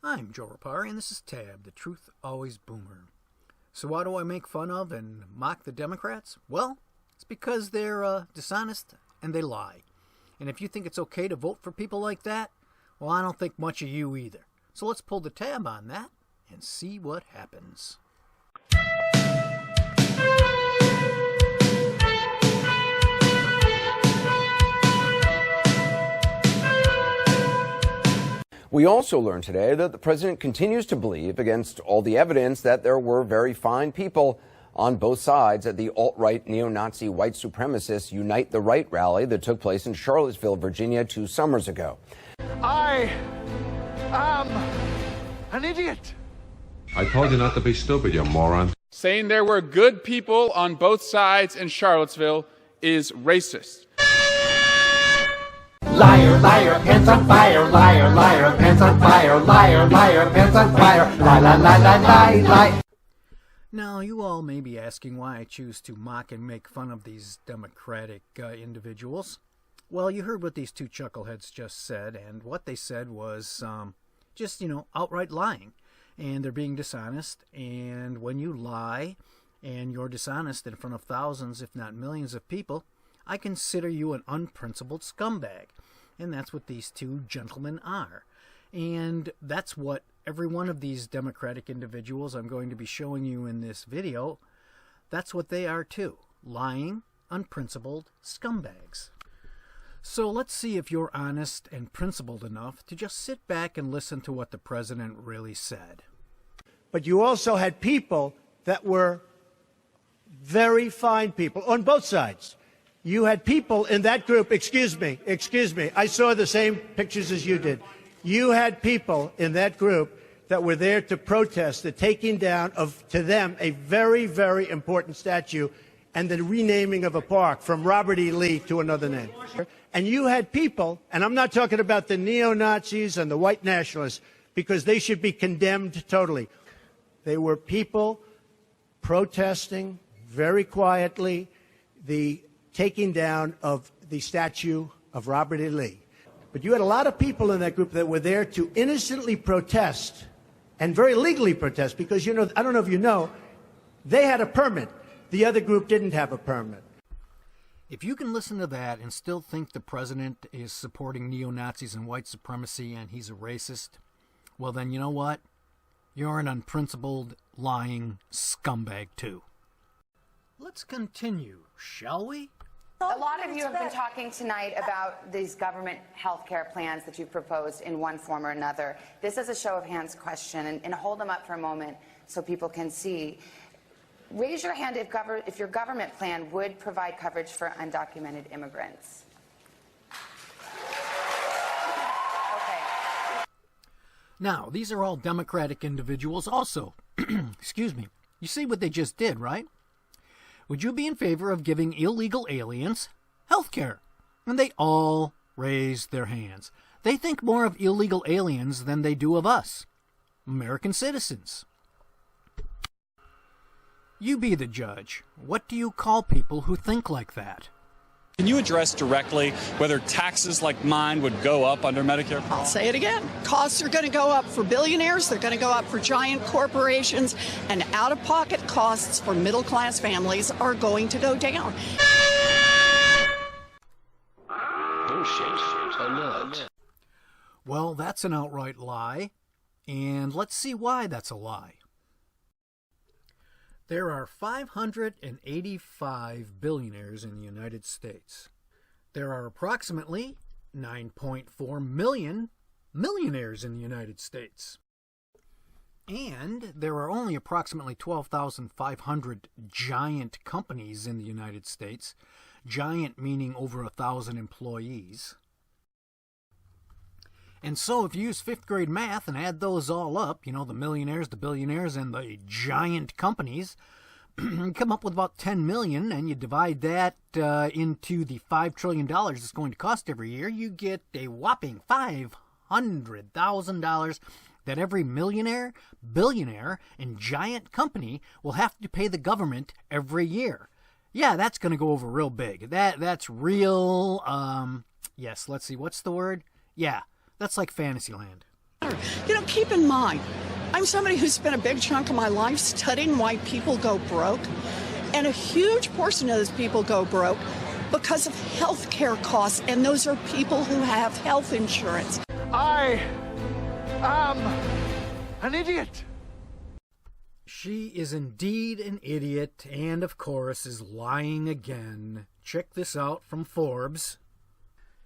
I'm Joe Rapari, and this is Tab, the Truth Always Boomer. So why do I make fun of and mock the Democrats? Well, it's because they're dishonest and they lie. And if you think it's okay to vote for people like that, well, I don't think much of you either. So let's pull the tab on that and see what happens. We also learned today that the president continues to believe, against all the evidence, that there were very fine people on both sides at the alt-right neo-Nazi white supremacist Unite the Right rally that took place in Charlottesville, Virginia 2 summers ago. I am an idiot. I told you not to be stupid, you moron. Saying there were good people on both sides in Charlottesville is racist. Liar, liar, pants on fire. Liar, liar, pants on fire. Liar, liar, pants on fire. Lie, lie, lie, lie, lie, lie. Now, you all may be asking why I choose to mock and make fun of these Democratic individuals. Well, you heard what these two chuckleheads just said, and what they said was just, outright lying. And they're being dishonest, and when you lie and you're dishonest in front of thousands, if not millions of people, I consider you an unprincipled scumbag. And that's what these two gentlemen are. And that's what every one of these Democratic individuals I'm going to be showing you in this video, that's what they are too. Lying, unprincipled scumbags. So let's see if you're honest and principled enough to just sit back and listen to what the president really said. But you also had people that were very fine people on both sides. You had people in that group, excuse me, I saw the same pictures as you did. You had people in that group that were there to protest the taking down of, to them, a very, very important statue and the renaming of a park from Robert E. Lee to another name. And you had people, and I'm not talking about the neo-Nazis and the white nationalists, because they should be condemned totally. They were people protesting very quietly the taking down of the statue of Robert E. Lee. But you had a lot of people in that group that were there to innocently protest and very legally protest because, I don't know if you know, they had a permit. The other group didn't have a permit. If you can listen to that and still think the president is supporting neo-Nazis and white supremacy and he's a racist, well then you know what? You're an unprincipled, lying scumbag too. Let's continue, shall we? A lot of you have been talking tonight about these government health care plans that you've proposed in one form or another. This is a show of hands question, and hold them up for a moment so people can see. Raise your hand if your government plan would provide coverage for undocumented immigrants. Okay. Now, these are all Democratic individuals also. Excuse me. You see what they just did, right? Would you be in favor of giving illegal aliens health care? And they all raised their hands. They think more of illegal aliens than they do of us, American citizens. You be the judge. What do you call people who think like that? Can you address directly whether taxes like mine would go up under Medicare? I'll say it again. Costs are going to go up for billionaires. They're going to go up for giant corporations. And out-of-pocket costs for middle-class families are going to go down. Well, that's an outright lie. And let's see why that's a lie. There are 585 billionaires in the United States. There are approximately 9.4 million millionaires in the United States. And there are only approximately 12,500 giant companies in the United States. Giant meaning over 1,000 employees. And so if you use fifth grade math and add those all up, the millionaires, the billionaires, and the giant companies, you come up with about 10 million, and you divide that into the $5 trillion it's going to cost every year, you get a whopping $500,000 that every millionaire, billionaire, and giant company will have to pay the government every year. Yeah, that's going to go over real big. That's real, yes, let's see, what's the word? Yeah. That's like Fantasyland. Keep in mind, I'm somebody who spent a big chunk of my life studying why people go broke, and a huge portion of those people go broke because of health care costs, and those are people who have health insurance. I am an idiot. She is indeed an idiot, and of course is lying again. Check this out from Forbes.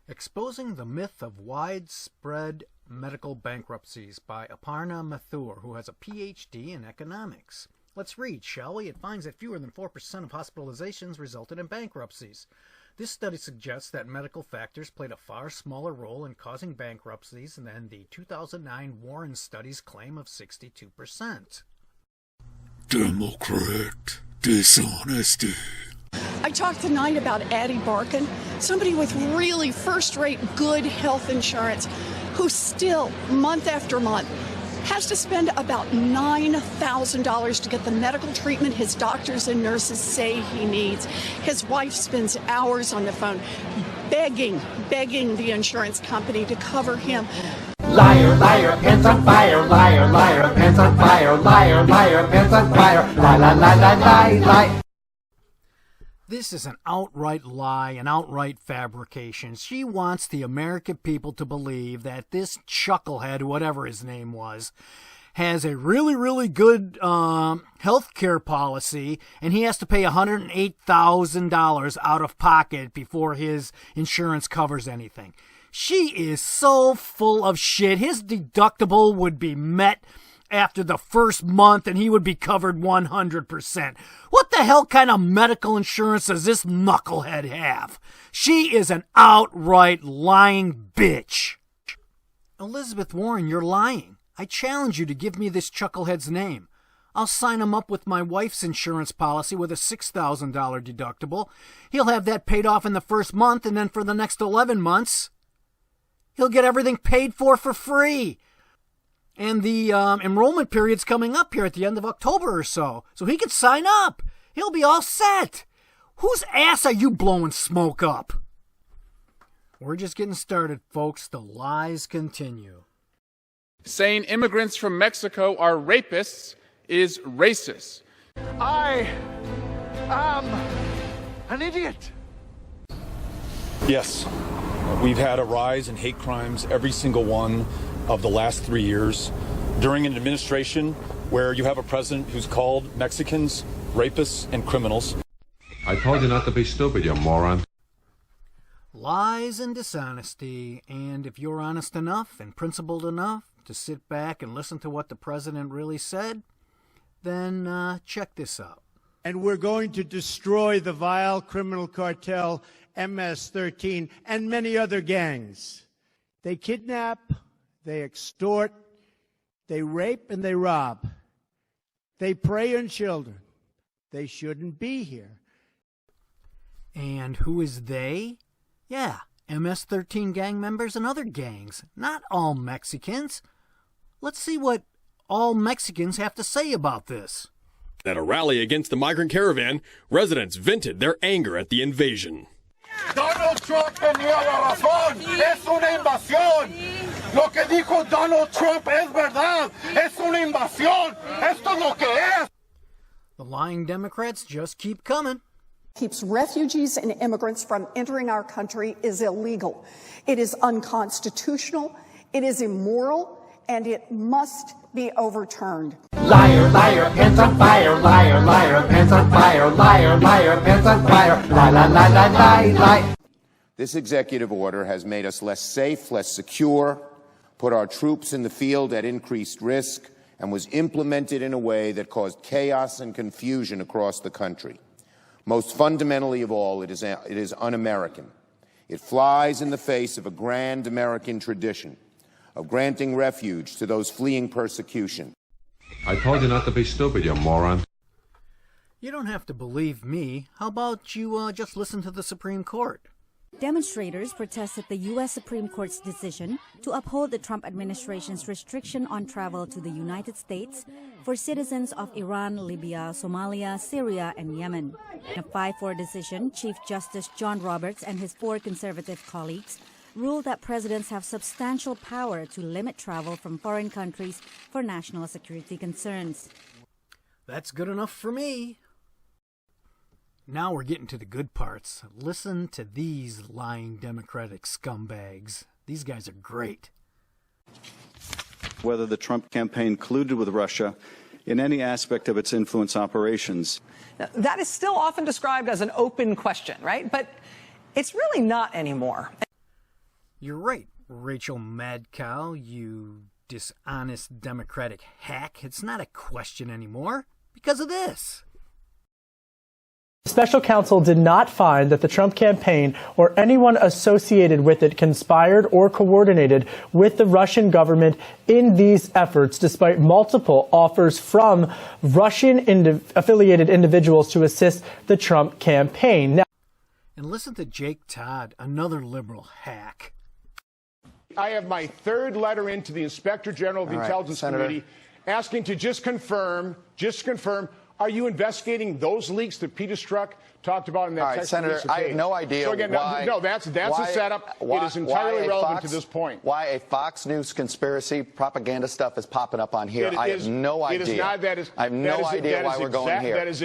Exposing the myth of widespread medical bankruptcies by Aparna Mathur, who has a PhD in economics. Let's read, shall we? It finds that fewer than 4% of hospitalizations resulted in bankruptcies. This study suggests that medical factors played a far smaller role in causing bankruptcies than the 2009 Warren study's claim of 62%. Democrat dishonesty. I talked tonight about Addie Barkin, somebody with really first-rate good health insurance who still, month after month, has to spend about $9,000 to get the medical treatment his doctors and nurses say he needs. His wife spends hours on the phone begging the insurance company to cover him. Liar, liar, pants on fire, liar, liar, pants on fire, liar, liar, pants on fire, lie, lie, lie, lie, lie, lie. This is an outright lie, an outright fabrication. She wants the American people to believe that this chucklehead, whatever his name was, has a really, really good health care policy, and he has to pay $108,000 out of pocket before his insurance covers anything. She is so full of shit. His deductible would be met after the first month, and he would be covered 100%. What the hell kind of medical insurance does this knucklehead have? She is an outright lying bitch. Elizabeth Warren, you're lying. I challenge you to give me this chucklehead's name. I'll sign him up with my wife's insurance policy with a $6,000 deductible. He'll have that paid off in the first month, and then for the next 11 months, he'll get everything paid for free. And the enrollment period's coming up here at the end of October or so. So he could sign up. He'll be all set. Whose ass are you blowing smoke up? We're just getting started, folks. The lies continue. Saying immigrants from Mexico are rapists is racist. I am an idiot. Yes, we've had a rise in hate crimes every single one of the last 3 years during an administration where you have a president who's called Mexicans rapists and criminals. I told you not to be stupid, you moron. Lies and dishonesty, and if you're honest enough and principled enough to sit back and listen to what the president really said, then check this out. And we're going to destroy the vile criminal cartel MS-13 and many other gangs. They kidnap, they extort, they rape, and they rob. They prey on children. They shouldn't be here. And who is they? Yeah, MS-13 gang members and other gangs, not all Mexicans. Let's see what all Mexicans have to say about this. At a rally against the migrant caravan, residents vented their anger at the invasion. Donald Trump tenía la razón. Es una invasión. Lo que dijo Donald Trump es verdad. Es una invasión. Esto es lo que es. The lying Democrats just keep coming. Keeps refugees and immigrants from entering our country is illegal. It is unconstitutional, it is immoral, and it must be overturned. Liar, liar, pants on fire, liar, liar, pants on fire, liar, liar, pants on fire, lie, lie, lie, lie, lie, lie. This executive order has made us less safe, less secure, put our troops in the field at increased risk, and was implemented in a way that caused chaos and confusion across the country. Most fundamentally of all, it is un-American. It flies in the face of a grand American tradition of granting refuge to those fleeing persecution. I told you not to be stupid, you moron. You don't have to believe me. How about you just listen to the Supreme Court? Demonstrators protested the U.S. Supreme Court's decision to uphold the Trump administration's restriction on travel to the United States for citizens of Iran, Libya, Somalia, Syria, and Yemen. In a 5-4 decision, Chief Justice John Roberts and his 4 conservative colleagues ruled that presidents have substantial power to limit travel from foreign countries for national security concerns. That's good enough for me. Now we're getting to the good parts. Listen to these lying Democratic scumbags. These guys are great. Whether the Trump campaign colluded with Russia in any aspect of its influence operations. Now, that is still often described as an open question, right? But it's really not anymore. You're right, Rachel Madcow, you dishonest Democratic hack. It's not a question anymore because of this. Special counsel did not find that the Trump campaign or anyone associated with it conspired or coordinated with the Russian government in these efforts, despite multiple offers from Russian-affiliated individuals to assist the Trump campaign. Now, and listen to Jake Todd, another liberal hack. I have my third letter into the Inspector General of the Intelligence Committee asking to just confirm, are you investigating those leaks that Peter Strzok talked about in that text? Senator, I have no idea so again, why. No, that's a setup. It is entirely irrelevant to this point. Why a Fox News conspiracy propaganda stuff is popping up on here? I have no idea. It is not. I have no idea why we're going here.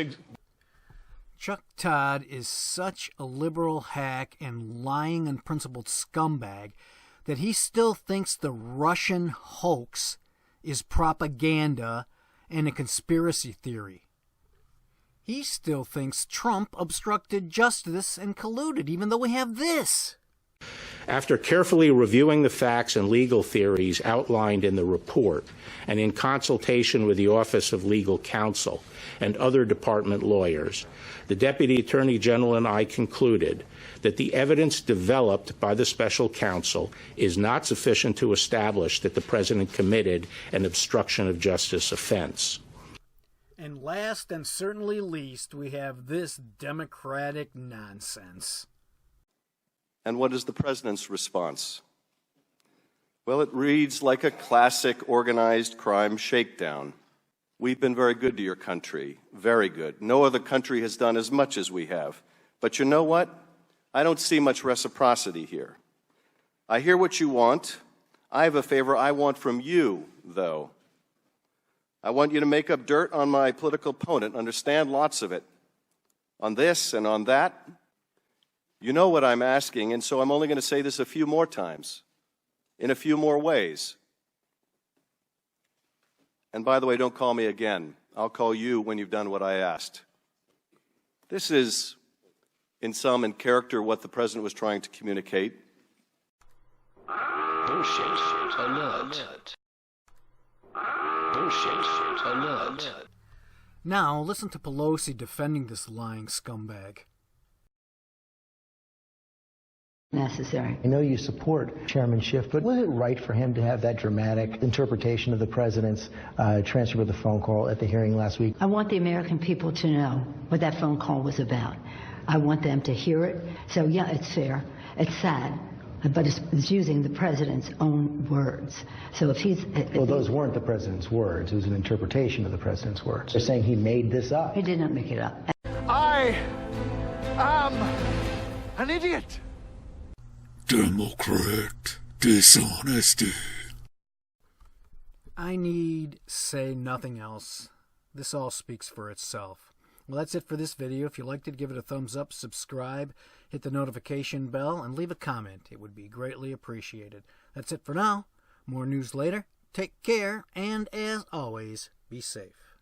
Chuck Todd is such a liberal hack and lying unprincipled scumbag that he still thinks the Russian hoax is propaganda and a conspiracy theory. He still thinks Trump obstructed justice and colluded, even though we have this. After carefully reviewing the facts and legal theories outlined in the report, and in consultation with the Office of Legal Counsel and other department lawyers, the Deputy Attorney General and I concluded that the evidence developed by the special counsel is not sufficient to establish that the President committed an obstruction of justice offense. And last and certainly least, we have this Democratic nonsense. And what is the President's response? Well, it reads like a classic organized crime shakedown. We've been very good to your country, very good. No other country has done as much as we have. But you know what? I don't see much reciprocity here. I hear what you want. I have a favor I want from you, though. I want you to make up dirt on my political opponent, understand lots of it, on this and on that. You know what I'm asking, and so I'm only going to say this a few more times, in a few more ways. And by the way, don't call me again. I'll call you when you've done what I asked. This is, in sum and character, what the President was trying to communicate. Bullshit alert. Bullshit alert. Now, listen to Pelosi defending this lying scumbag. Necessary. I know you support Chairman Schiff, but was it right for him to have that dramatic interpretation of the president's transcript of the phone call at the hearing last week? I want the American people to know what that phone call was about. I want them to hear it. So, yeah, it's fair. It's sad. But it's using the president's own words. So if he's... Well, those weren't the president's words. It was an interpretation of the president's words. They're saying he made this up. He did not make it up. I am an idiot. Democrat dishonesty. I need say nothing else. This all speaks for itself. Well, that's it for this video. If you liked it, give it a thumbs up, subscribe, hit the notification bell, and leave a comment. It would be greatly appreciated. That's it for now. More news later. Take care, and as always, be safe.